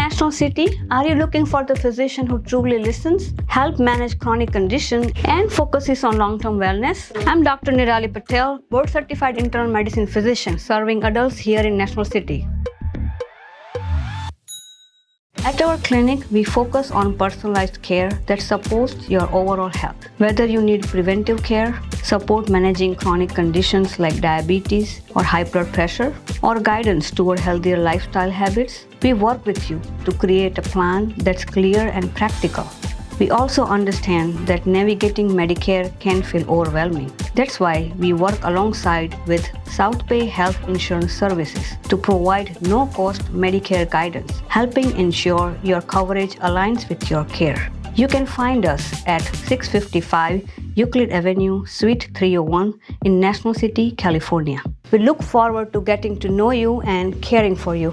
National City, are you looking for the physician who truly listens, help manage chronic condition, and focuses on long-term wellness? I'm Dr. Nirali Patel, board-certified internal medicine physician serving adults here in National City. At our clinic, we focus on personalized care that supports your overall health. Whether you need preventive care, support managing chronic conditions like diabetes or high blood pressure, or guidance toward healthier lifestyle habits, we work with you to create a plan that's clear and practical. We also understand that navigating Medicare can feel overwhelming. That's why we work alongside with SouthPay Health Insurance Services to provide no-cost Medicare guidance, helping ensure your coverage aligns with your care. You can find us at 655 Euclid Avenue, Suite 301 in National City, California. We look forward to getting to know you and caring for you.